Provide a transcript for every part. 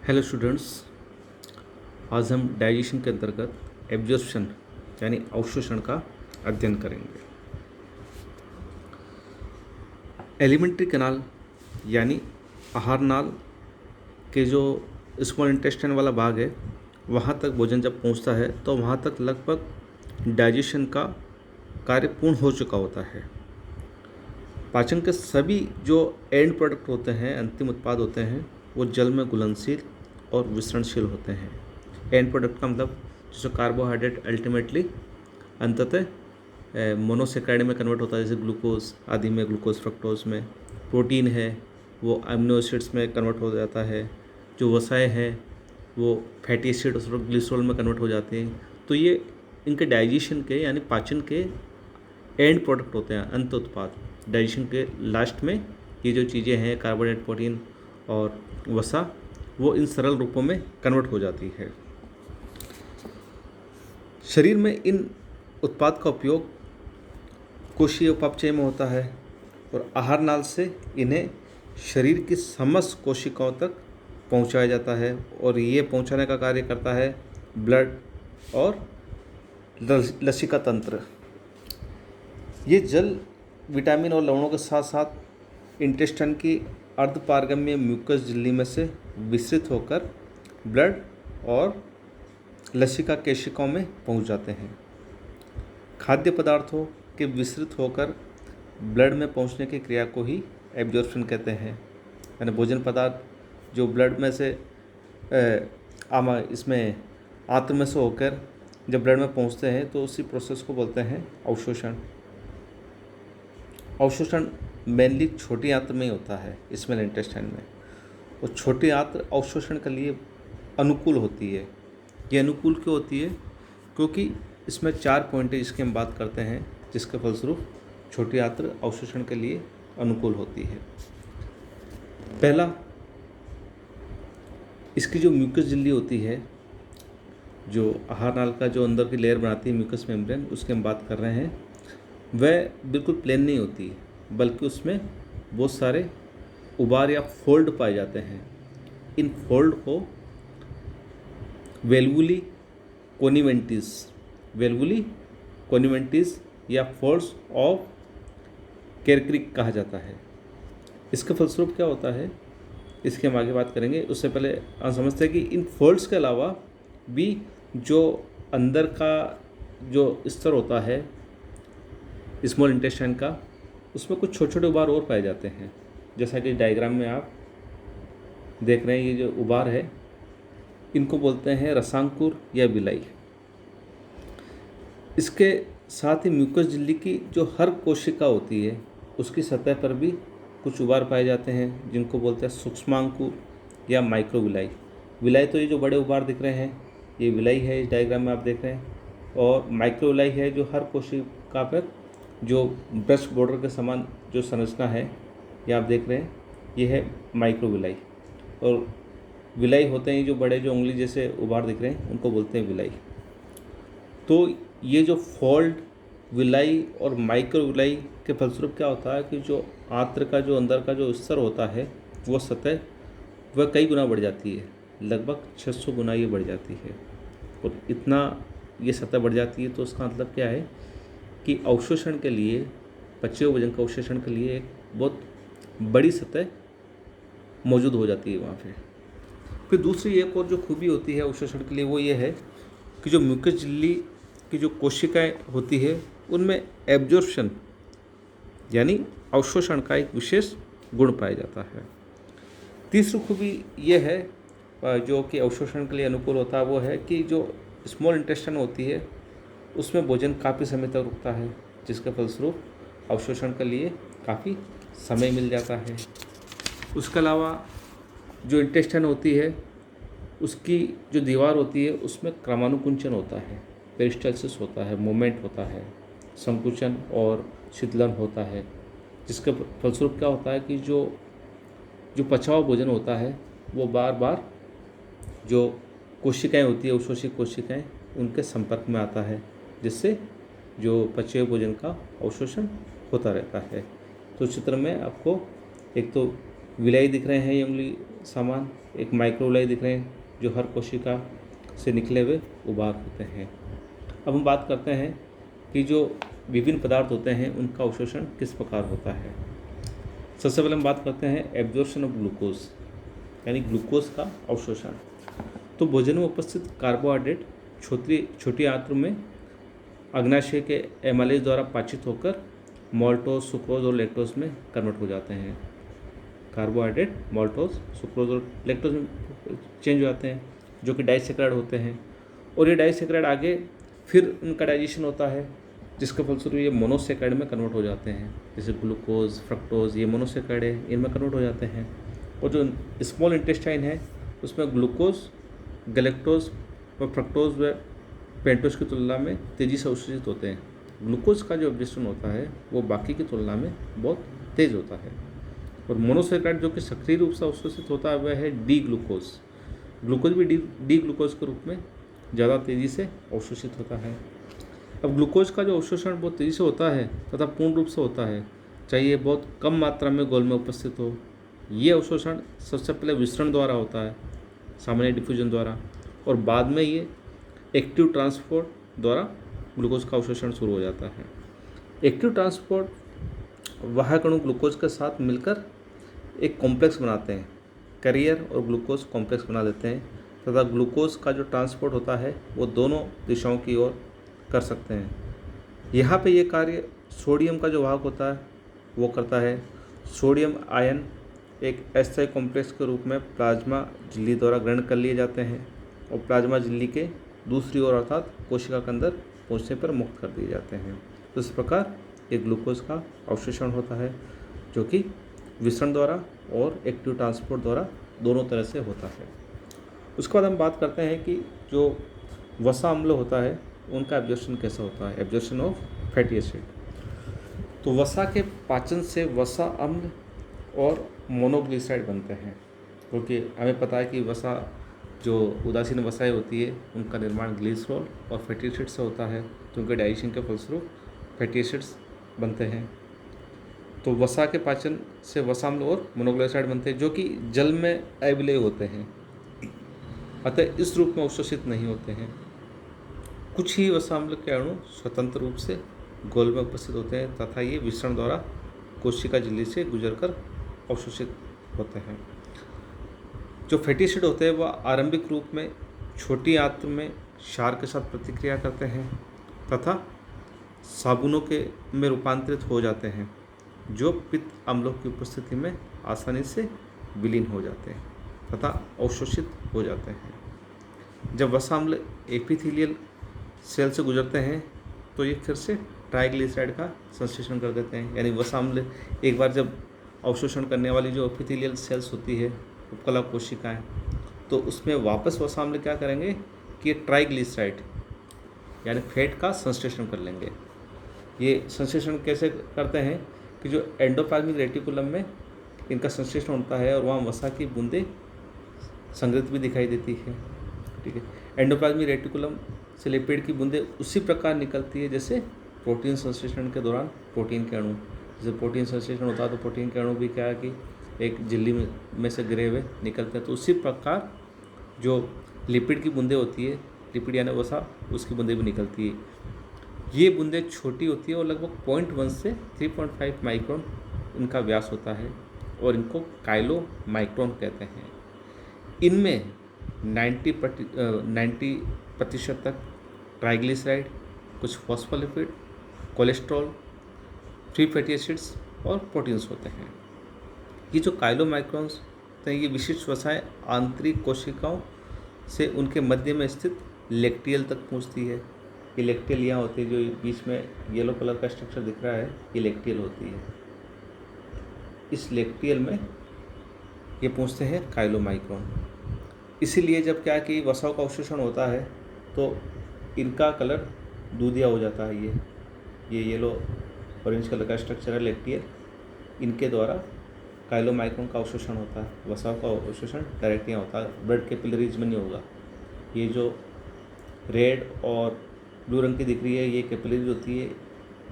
Hello students. आज हम digestion के अंतर्गत एब्जॉर्प्शन यानी अवशोषण का अध्ययन करेंगे। एलिमेंट्री कैनाल यानी आहार नाल के जो स्मॉल इंटेस्टाइन वाला भाग है, वहाँ तक भोजन जब पहुँचता है तो वहाँ तक लगभग डाइजेशन का कार्य पूर्ण हो चुका होता है। पाचन के सभी जो एंड प्रोडक्ट होते हैं, अंतिम उत्पाद होते हैं, वो जल में घुलनशील और विसरणशील होते हैं। एंड प्रोडक्ट का मतलब जैसे कार्बोहाइड्रेट अल्टीमेटली अंततः मोनोसेक्राइड में कन्वर्ट होता है, जैसे ग्लूकोज आदि में, ग्लूकोज फ्रक्टोज में। प्रोटीन है वो अमीनो एसिड्स में कन्वर्ट हो जाता है। जो वसाएं हैं वो फैटी एसिड और ग्लिसरॉल में कन्वर्ट हो जाते हैं। तो ये इनके डाइजेशन के यानी पाचन के एंड प्रोडक्ट होते हैं, अंत उत्पाद। डाइजेशन के लास्ट में ये जो चीज़ें हैं, कार्बोहाइड्रेट, प्रोटीन और वसा, वो इन सरल रूपों में कन्वर्ट हो जाती है। शरीर में इन उत्पाद का उपयोग कोशीय उपापचय में होता है और आहार नाल से इन्हें शरीर की समस्त कोशिकाओं तक पहुंचाया जाता है और ये पहुंचाने का कार्य करता है ब्लड और लसिका तंत्र। ये जल, विटामिन और लवणों के साथ साथ इंटेस्टाइन की अर्धपारगम्य म्यूकस झिल्ली में से विसरित होकर ब्लड और लसिका केशिकाओं में पहुंच जाते हैं। खाद्य पदार्थों के विसरित होकर ब्लड में पहुंचने की क्रिया को ही एब्जॉर्प्शन कहते हैं। यानी भोजन पदार्थ जो ब्लड में से इसमें आंत्र में से होकर जब ब्लड में पहुंचते हैं तो उसी प्रोसेस को बोलते हैं अवशोषण। अवशोषण मेनली छोटी आंत्र में ही होता है, स्मॉल इंटेस्टाइन में। और छोटी आंत्र अवशोषण के लिए अनुकूल होती है। ये अनुकूल क्यों होती है? क्योंकि इसमें 4 पॉइंट इसकी हम बात करते हैं, जिसके फलस्वरूप छोटी आंत्र अवशोषण के लिए अनुकूल होती है। पहला, इसकी जो म्यूकस झिल्ली होती है, जो आहार नाल का जो अंदर की लेयर बनाती है म्यूकस मेम्ब्रेन, उसकी हम बात कर रहे हैं, वह बिल्कुल प्लेन नहीं होती, बल्कि उसमें बहुत सारे उबार या फोल्ड पाए जाते हैं। इन फोल्ड को वेलवुली कोनिवेंटिस या फोल्ड्स ऑफ केरक्रिक कहा जाता है। इसके फलस्वरूप क्या होता है, इसकी हम आगे बात करेंगे। उससे पहले हम समझते हैं कि इन फोल्ड्स के अलावा भी जो अंदर का जो स्तर होता है स्मॉल इंटेस्टाइन का, उसमें कुछ छोटे छोटे उबार और पाए जाते हैं। जैसा कि डायग्राम में आप देख रहे हैं, ये जो उबार है इनको बोलते हैं रसांकुर या विलाई। इसके साथ ही म्यूकस झिल्ली की जो हर कोशिका होती है उसकी सतह पर भी कुछ उबार पाए जाते हैं, जिनको बोलते हैं सूक्ष्मांकुर या माइक्रोविलाई। विलाई तो ये जो बड़े उबार दिख रहे हैं ये विलाई है, इस डायग्राम में आप देख रहे हैं। और माइक्रोविलाई है जो हर कोशिका पर जो ब्रश बॉर्डर के समान जो संरचना है, ये आप देख रहे हैं, ये है माइक्रोविलाई। और विलाई होते हैं जो बड़े, जो उंगली जैसे उबार दिख रहे हैं, उनको बोलते हैं विलाई। तो ये जो फोल्ड, विलाई और माइक्रोविलाई के फलस्वरूप क्या होता है कि जो आंत्र का जो अंदर का जो स्तर होता है, वो सतह वह कई गुना बढ़ जाती है, लगभग 600 गुना ये बढ़ जाती है। और इतना ये सतह बढ़ जाती है तो उसका मतलब क्या है कि अवशोषण के लिए, पचे हुए भोजन का अवशोषण के लिए एक बहुत बड़ी सतह मौजूद हो जाती है वहाँ पे। फिर दूसरी एक और जो खूबी होती है अवशोषण के लिए, वो ये है कि जो म्यूकस झिल्ली की जो कोशिकाएं होती है उनमें एब्जॉर्प्शन यानी अवशोषण का एक विशेष गुण पाया जाता है। तीसरी खूबी ये है जो कि अवशोषण के लिए अनुकूल होता है, वो है कि जो स्मॉल इंटेस्टाइन होती है उसमें भोजन काफ़ी समय तक रुकता है, जिसके फलस्वरूप अवशोषण के लिए काफ़ी समय मिल जाता है। उसके अलावा जो इंटेस्टाइन होती है उसकी जो दीवार होती है उसमें क्रमानुकुंचन होता है, पेरिस्टाल्सिस होता है, मूवमेंट होता है, संकुचन और शीतलन होता है, जिसके फलस्वरूप क्या होता है कि जो पचा हुआ भोजन होता है वो बार बार जो कोशिकाएं होती है, अवशोषित कोशिकाएं, उनके संपर्क में आता है, जिससे जो पचे हुए भोजन का अवशोषण होता रहता है। तो चित्र में आपको एक तो विलाई दिख रहे हैं, ये उंगली सामान एक माइक्रोविलाई दिख रहे हैं जो हर कोशिका से निकले हुए उभार होते हैं। अब हम बात करते हैं कि जो विभिन्न पदार्थ होते हैं उनका अवशोषण किस प्रकार होता है। सबसे पहले हम बात करते हैं एब्जॉर्प्शन ऑफ ग्लूकोज, यानी ग्लूकोज का अवशोषण। तो भोजन में उपस्थित कार्बोहाइड्रेट छोटी आंतों में अग्नाशय के एमाइलेज द्वारा पाचित होकर माल्टोज, सुक्रोज और लैक्टोज में कन्वर्ट हो जाते हैं। कार्बोहाइड्रेट माल्टोज, सुक्रोज और लैक्टोज में चेंज हो जाते हैं, जो कि डाइसैकेराइड होते हैं। और ये डाइसैकेराइड आगे फिर उनका डाइजेशन होता है, जिसके फलस्वरूप ये मोनोसैकेराइड में कन्वर्ट हो जाते हैं। जैसे ग्लूकोज, फ्रक्टोज, ये मोनोसैकेराइड है, इनमें कन्वर्ट हो जाते हैं। और जो स्मॉल इंटेस्टाइन है उसमें ग्लूकोज, गैलेक्टोज और फ्रक्टोज व पेंटोज की तुलना में तेज़ी से अवशोषित होते हैं। ग्लूकोज का जो एब्जॉर्प्शन होता है वो बाकी की तुलना में बहुत तेज़ होता है। और मोनोसैकेराइड जो कि सक्रिय रूप से अवशोषित होता है वह है डी ग्लूकोज। ग्लूकोज भी डी ग्लूकोज के रूप में ज़्यादा तेज़ी से अवशोषित होता है। अब ग्लूकोज का जो अवशोषण बहुत तेज़ी से होता है तथा पूर्ण रूप से होता है, चाहे ये बहुत कम मात्रा में गोल में उपस्थित हो। ये अवशोषण सबसे पहले विसरण द्वारा होता है, सामान्य डिफ्यूजन द्वारा, और बाद में ये एक्टिव ट्रांसपोर्ट द्वारा ग्लूकोज का अवशोषण शुरू हो जाता है। एक्टिव ट्रांसपोर्ट वाहक अणु ग्लूकोज के साथ मिलकर एक कॉम्प्लेक्स बनाते हैं, कैरियर और ग्लूकोज कॉम्प्लेक्स बना देते हैं, तथा ग्लूकोज का जो ट्रांसपोर्ट होता है वो दोनों दिशाओं की ओर कर सकते हैं। यहाँ पे ये कार्य सोडियम का जो वाहक होता है वो करता है। सोडियम आयन एक अस्थायी कॉम्प्लेक्स के रूप में प्लाज्मा झिल्ली द्वारा ग्रहण कर लिए जाते हैं और प्लाज्मा झिल्ली के दूसरी ओर अर्थात कोशिका के अंदर पहुँचने पर मुक्त कर दिए जाते हैं। तो इस प्रकार एक ग्लूकोज का अवशोषण होता है, जो कि विसरण द्वारा और एक्टिव ट्रांसपोर्ट द्वारा दोनों तरह से होता है। उसके बाद हम बात करते हैं कि जो वसा अम्ल होता है उनका एब्जॉर्प्शन कैसा होता है, एब्जॉर्प्शन ऑफ फैटी एसिड। तो वसा के पाचन से वसा अम्ल और मोनोग्लिसराइड बनते हैं, क्योंकि हमें पता है कि वसा जो उदासीन वसाएं होती है उनका निर्माण ग्लिसरॉल और फैटी एसिड से होता है, तो उनके डाइजेशन के फलस्वरूप फैटी एसिड्स बनते हैं। तो वसा के पाचन से वसाम्ल और मोनोग्लिसराइड बनते हैं, जो कि जल में अविलेय होते हैं, अतः इस रूप में अवशोषित नहीं होते हैं। कुछ ही वसाम्ल के अणु स्वतंत्र रूप से गोल में उपस्थित होते हैं तथा ये विसरण द्वारा कोशिका झिल्ली से गुजरकर अवशोषित होते हैं। जो फैटी एसिड होते हैं वह आरंभिक रूप में छोटी आंत में क्षार के साथ प्रतिक्रिया करते हैं तथा साबुनों के में रूपांतरित हो जाते हैं, जो पित्त अम्लों की उपस्थिति में आसानी से विलीन हो जाते हैं तथा अवशोषित हो जाते हैं। जब वसाम्ल एपिथेलियल सेल से गुजरते हैं तो ये फिर से ट्राइग्लिसराइड का संश्लेषण कर देते हैं, यानी वसाम्ल एक बार जब अवशोषण करने वाली जो एपिथेलियल सेल्स होती है, उपकला कोशिकाएं, तो उसमें वापस वसाम्ल क्या करेंगे कि ये ट्राइग्लिसराइड यानी फैट का संश्लेषण कर लेंगे। ये संश्लेषण कैसे करते हैं कि जो एंडोप्लाज्मिक रेटिकुलम में इनका संश्लेषण होता है और वहाँ वसा की बूंदें संग्रहित भी दिखाई देती है। ठीक है, एंडोप्लाज्मिक रेटिकुलम से लिपिड की बूंदें उसी प्रकार निकलती है जैसे प्रोटीन संश्लेषण के दौरान प्रोटीन के अणु, जैसे प्रोटीन संश्लेषण होता है तो प्रोटीन के अणु भी क्या है कि एक झिल्ली में से गिरे हुए निकलते हैं, तो उसी प्रकार जो लिपिड की बूंदें होती है, लिपिड यानी वसा, उसकी बूंदें भी निकलती है। ये बूंदें छोटी होती है और लगभग 0.1 से 3.5 माइक्रोन इनका व्यास होता है और इनको काइलो माइक्रोन कहते हैं। इनमें 90% तक ट्राइग्लिसराइड, कुछ phospholipid, cholesterol, free fatty acids और प्रोटीन्स होते हैं। ये जो काइलो माइक्रोन्स हैं ये विशिष्ट वसाएं आंतरिक कोशिकाओं से उनके मध्य में स्थित लेक्टियल तक पहुंचती है। ये लेक्टियल यहाँ होती है, जो बीच में येलो कलर का स्ट्रक्चर दिख रहा है, ये लेक्टियल होती है। इस लेक्टियल में ये पहुँचते हैं काइलो माइक्रोन। इसीलिए जब क्या कि वसाओं का अवशोषण होता है तो इनका कलर दूधिया हो जाता है। ये येलो ऑरेंज कलर का स्ट्रक्चर है लेक्टियल, इनके द्वारा काइलो माइक्रोन का अवशोषण होता है। वसाओं का अवशोषण डायरेक्ट यहाँ होता है, ब्लड कैपिलरीज में नहीं होगा। ये जो रेड और ब्लू रंग की दिख रही है ये कैपिलरीज होती है,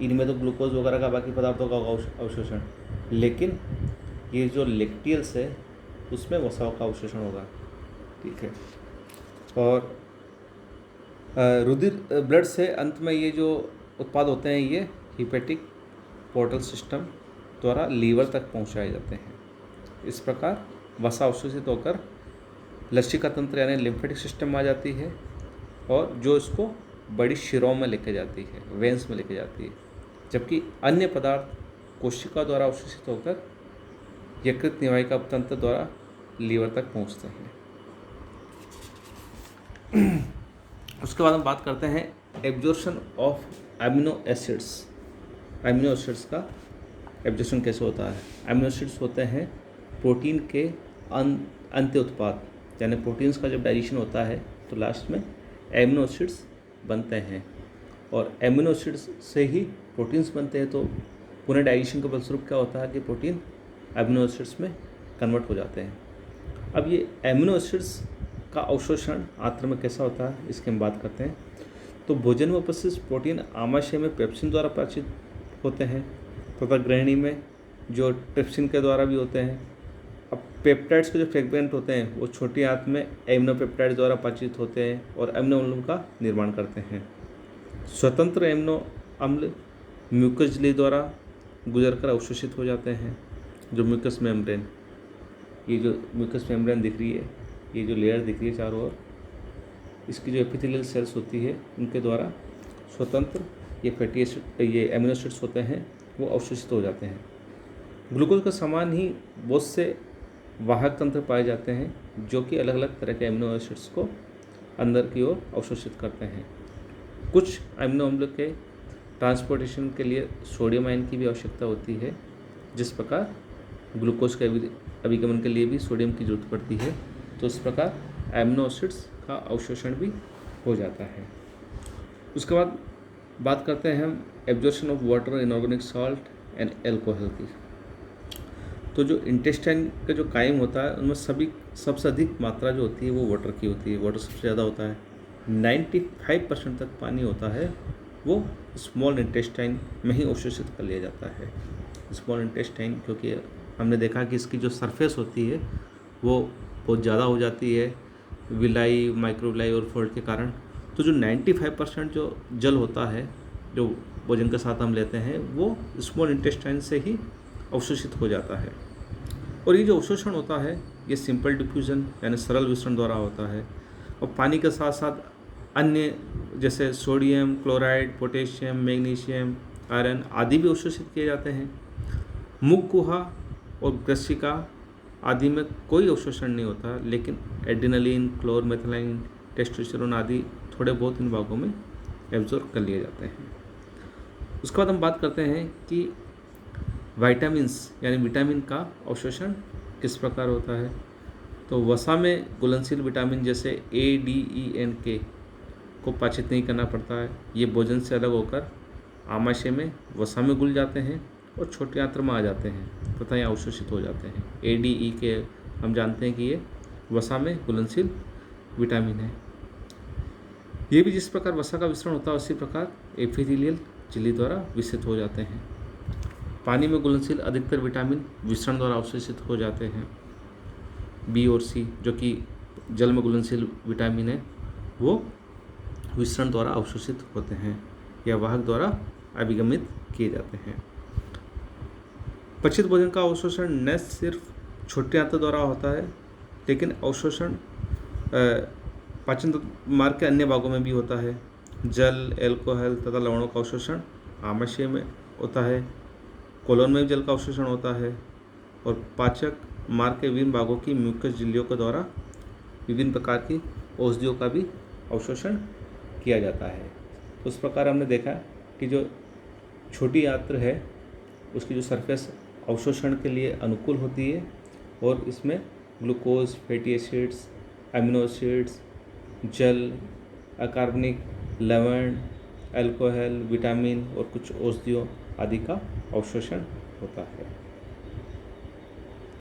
इनमें तो ग्लूकोज वगैरह का बाकी पदार्थों का अवशोषण, लेकिन ये जो लेक्टियल्स है उसमें वसाओं का अवशोषण होगा। ठीक है। और रुधिर ब्लड से अंत में ये जो उत्पाद होते हैं ये हिपेटिक पोर्टल सिस्टम द्वारा लीवर तक पहुंचाए जाते हैं। इस प्रकार वसा अवशोषित होकर लसिका तंत्र यानी लिम्फेटिक सिस्टम में आ जाती है और जो इसको बड़ी शिराओं में लेके जाती है, वेंस में लेके जाती है, जबकि अन्य पदार्थ कोशिका द्वारा अवशोषित होकर यकृत निवाहिका तंत्र द्वारा लीवर तक पहुंचते हैं। उसके बाद हम बात करते हैं absorption of amino acids. Amino acids का एब्जॉर्प्शन कैसे होता है? एमिनो एसिड्स होते हैं प्रोटीन के अंत्य उत्पाद, यानी प्रोटीन्स का जब डाइजेशन होता है तो लास्ट में एमिनो एसिड्स बनते हैं और एमिनो एसिड्स से ही प्रोटीन्स बनते हैं। तो पूरे डाइजेशन के फलस्वरूप क्या होता है कि प्रोटीन एमिनो एसिड्स में कन्वर्ट हो जाते हैं। अब ये एमिनो एसिड्स का अवशोषण आंत्र में कैसा होता है इसकी हम बात करते हैं। तो भोजन में उपस्थित प्रोटीन आमाशय में पेप्सिन द्वारा पाचित होते हैं तथा ग्रहणी में जो ट्रिप्सिन के द्वारा भी होते हैं। अब पेप्टाइड्स के जो फ्रेगमेंट होते हैं वो छोटी आंत में एमिनो पेप्टाइड्स द्वारा पाचित होते हैं और एमिनो अम्लों का निर्माण करते हैं। स्वतंत्र एमिनो अम्ल म्यूकस झिल्ली द्वारा गुजरकर अवशोषित हो जाते हैं। जो म्यूकस मेम्ब्रेन, ये जो म्यूकस मेम्ब्रेन दिख रही है, ये जो लेयर दिख रही है चारों ओर, इसकी जो एपिथेलियल सेल्स होती है उनके द्वारा स्वतंत्र ये फैटी एसिड, ये एमिनो एसिड्स होते हैं वो अवशोषित हो जाते हैं। ग्लूकोज के समान ही बहुत से वाहक तंत्र पाए जाते हैं जो कि अलग अलग तरह के एमिनो एसिड्स को अंदर की ओर अवशोषित करते हैं। कुछ एमिनो अम्ल के ट्रांसपोर्टेशन के लिए सोडियम आयन की भी आवश्यकता होती है। जिस प्रकार ग्लूकोज के अभिगमन के लिए भी सोडियम की जरूरत पड़ती है, तो इस प्रकार एमिनो एसिड्स का अवशोषण भी हो जाता है। उसके बाद बात करते हैं हम absorption of water, inorganic salt and alcohol की। तो जो इंटेस्टाइन का जो कायम होता है उनमें सबसे अधिक मात्रा जो होती है वो वाटर की होती है। वाटर सबसे ज़्यादा होता है, 95% तक पानी होता है वो स्मॉल इंटेस्टाइन में ही अवशोषित कर लिया जाता है। स्मॉल इंटेस्टाइन क्योंकि हमने देखा कि इसकी जो सरफेस होती है वो बहुत ज़्यादा हो जाती है विलाई, माइक्रोविलाई और फ्लूइड के कारण। तो जो 95% जो जल होता है जो भोजन के साथ हम लेते हैं वो स्मॉल इंटेस्टाइन से ही अवशोषित हो जाता है। और ये जो अवशोषण होता है ये सिंपल डिफ्यूजन यानी सरल विसरण द्वारा होता है और पानी के साथ साथ अन्य जैसे sodium, chloride, potassium, magnesium, iron आदि भी अवशोषित किए जाते हैं। मुख गुहा और ग्रसिका आदि में कोई अवशोषण नहीं होता, लेकिन एड्रेनलिन, क्लोरमेथिलाइन, टेस्टोस्टेरोन आदि थोड़े बहुत इन भागों में एब्जॉर्ब कर लिए जाते हैं। उसके बाद हम बात करते हैं कि वाइटामिन्स यानी विटामिन का अवशोषण किस प्रकार होता है। तो वसा में घुलनशील विटामिन जैसे ए, डी, ई एंड के को पाचित नहीं करना पड़ता है। ये भोजन से अलग होकर आमाशय में वसा में घुल जाते हैं और छोटे आंत्र में आ जाते हैं तथा ये अवशोषित हो जाते हैं। ए, डी, ई के हम जानते हैं कि ये वसा में घुलनशील विटामिन है। ये भी जिस प्रकार वसा का विसरण होता है उसी प्रकार एपिथेलियल झिल्ली द्वारा विकसित हो जाते हैं। पानी में घुलनशील अधिकतर विटामिन विसरण द्वारा अवशोषित हो जाते हैं। बी और सी जो कि जल में घुलनशील विटामिन है वो विसरण द्वारा अवशोषित होते हैं या वाहक द्वारा अभिगमित किए जाते हैं। पचित भोजन का अवशोषण न सिर्फ छोटे आंत्र द्वारा होता है लेकिन अवशोषण पाचन मार्ग के अन्य भागों में भी होता है। जल, एल्कोहल तथा लवणों का अवशोषण आमाशय में होता है। कोलोन में भी जल का अवशोषण होता है और पाचक मार्ग के विभिन्न भागों की म्यूकस झिल्लियों के द्वारा विभिन्न प्रकार की औषधियों का भी अवशोषण किया जाता है। तो इस प्रकार हमने देखा कि जो छोटी आंत्र है उसकी जो सरफेस अवशोषण के लिए अनुकूल होती है और इसमें glucose, fatty acids, amino acids, जल, अकार्बनिक, लवण, अल्कोहल, विटामिन और कुछ औषधियों आदि का अवशोषण होता है।